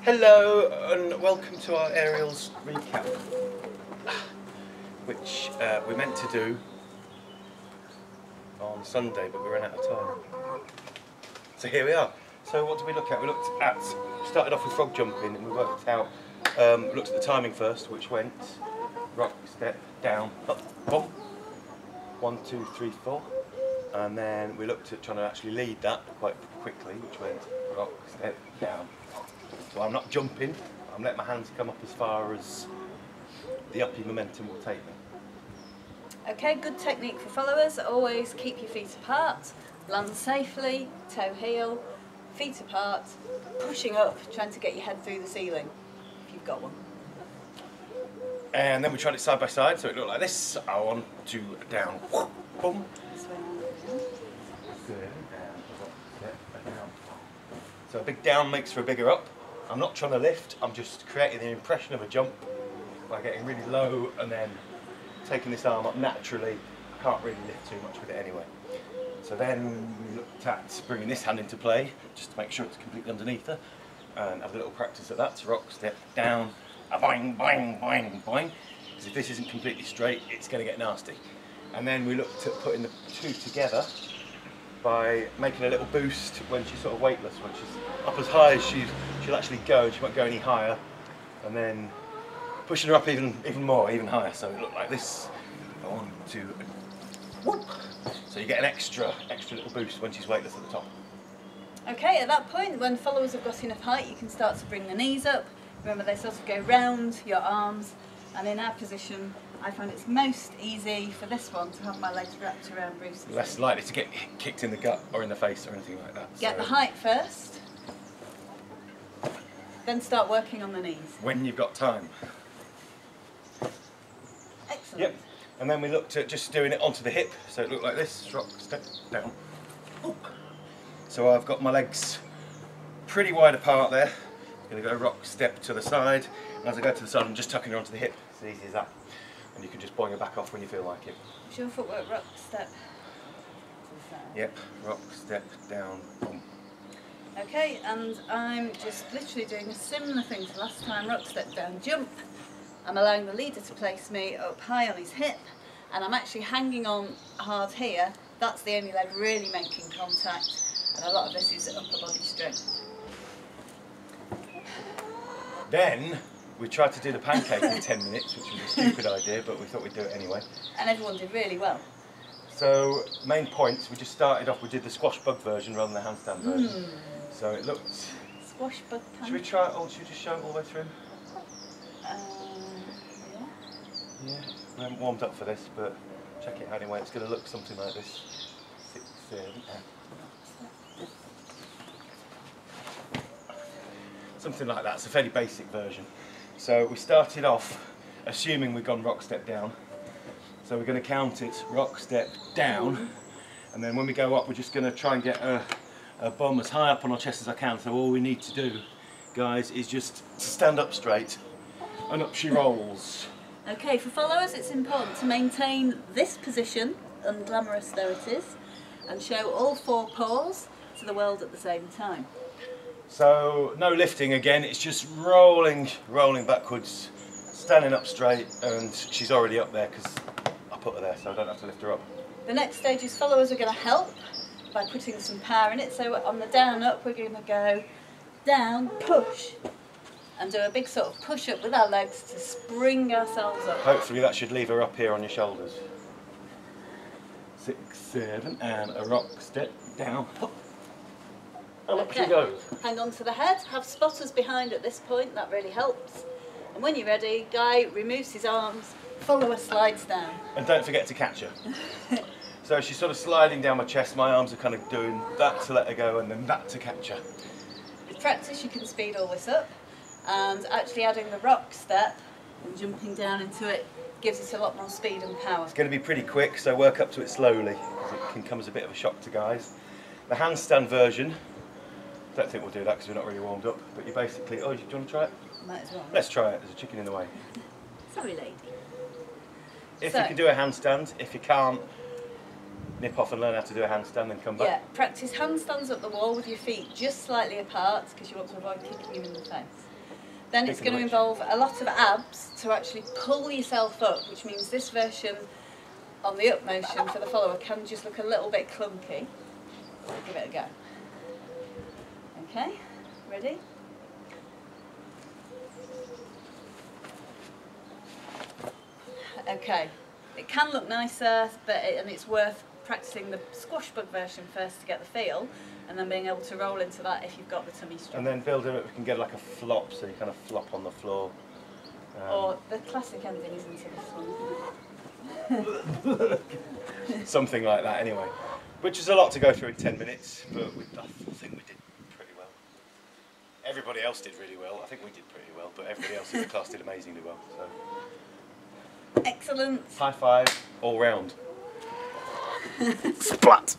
Hello and welcome to our aerials recap, which we meant to do on Sunday, but we ran out of time. So here we are. So what did we look at? We started off with frog jumping, and we worked out, looked at the timing first, which went rock, step, down, up, bump, 1, 2, 3, 4. And then we looked at trying to actually lead that quite quickly, which went rock, step, down. So I'm not jumping, I'm letting my hands come up as far as the uppy momentum will take them. Okay, good technique for followers. Always keep your feet apart, land safely, toe heel, feet apart, pushing up, trying to get your head through the ceiling, if you've got one. And then we tried it side by side, so it looked like this. 1, 2, down, boom. So a big down makes for a bigger up. I'm not trying to lift, I'm just creating the impression of a jump by getting really low and then taking this arm up naturally. I can't really lift too much with it anyway. So then we looked at bringing this hand into play, just to make sure it's completely underneath her, and have a little practice at that. So rock, step, down, a boing, boing, boing, boing. Because if this isn't completely straight, it's going to get nasty. And then we looked at putting the two together by making a little boost when she's sort of weightless, when she's up as high as she'll actually go, and she won't go any higher, and then pushing her up even more, even higher. So it looked like this. 1, 2, whoop. So you get an extra little boost when she's weightless at the top. Okay, at that point, when followers have got enough height, you can start to bring the knees up. Remember, they sort of go round your arms, and in our position, I find it's most easy for this one to have my legs wrapped around Bruce's. Less likely to get kicked in the gut or in the face or anything like that. Get the height first, then start working on the knees. When you've got time. Excellent. Yep. And then we looked at just doing it onto the hip, so it looked like this. Rock, step, down. Oop. So I've got my legs pretty wide apart there. I'm going to go rock, step to the side. And as I go to the side, I'm just tucking her onto the hip. It's as easy as that. And you can just boing her back off when you feel like it. Is your footwork rock, step to the side? Yep, rock, step, down, boom. Okay, and I'm just literally doing a similar thing to last time. Rock, step, down, jump. I'm allowing the leader to place me up high on his hip, and I'm actually hanging on hard here. That's the only leg really making contact, and a lot of this is upper body strength. Then we tried to do the pancake in 10 minutes, which was a stupid idea, but we thought we'd do it anyway. And everyone did really well. So, main points, we just started off, we did the squash bug version rather than the handstand version. So it looked... Squash bug pancake. Should we try it, or should we just show it all the way through? Yeah. Yeah, we haven't warmed up for this, but check it out anyway. It's going to look something like this. 6, 7, 8. Something like that. It's a fairly basic version. So we started off assuming we'd gone rock, step, down. So we're going to count it rock, step, down, and then when we go up, we're just going to try and get a bum as high up on our chest as I can. So all we need to do, guys, is just stand up straight, and up she rolls. Okay, for followers it's important to maintain this position, unglamorous though it is, and show all 4 paws to the world at the same time. So no lifting again, it's just rolling backwards, standing up straight, and she's already up there because I put her there, so I don't have to lift her up. The next stage is followers are going to help by putting some power in it. So on the down up we're going to go down, push, and do a big sort of push up with our legs to spring ourselves up. Hopefully that should leave her up here on your shoulders. 6, 7, and a rock, step, down, up. And up she goes. Hang on to the head, have spotters behind at this point, that really helps. And when you're ready, Guy removes his arms, follower slides down. And don't forget to catch her. So she's sort of sliding down my chest, my arms are kind of doing that to let her go and then that to catch her. With practice you can speed all this up, and actually adding the rock step and jumping down into it gives us a lot more speed and power. It's going to be pretty quick, so work up to it slowly, because it can come as a bit of a shock to guys. The handstand version, don't think we'll do that because we're not really warmed up, but you basically, oh, do you want to try it? Might as well. Let's try it, there's a chicken in the way. Sorry lady. If you can do a handstand, if you can't, nip off and learn how to do a handstand and come back. Yeah, practice handstands up the wall with your feet just slightly apart because you want to avoid kicking him in the face. Then it's going to involve a lot of abs to actually pull yourself up, which means this version on the up motion for the follower can just look a little bit clunky. Give it a go. Okay, ready? Okay, it can look nicer, and it's worth practicing the squash bug version first to get the feel, and then being able to roll into that if you've got the tummy strong. And then building it, we can get like a flop, so you kind of flop on the floor. Or the classic ending isn't this one. Something like that anyway. Which is a lot to go through in 10 minutes, but I think we did pretty well. Everybody else did really well. I think we did pretty well, but everybody else in the class did amazingly well. So. Excellent. High five all round. Splat!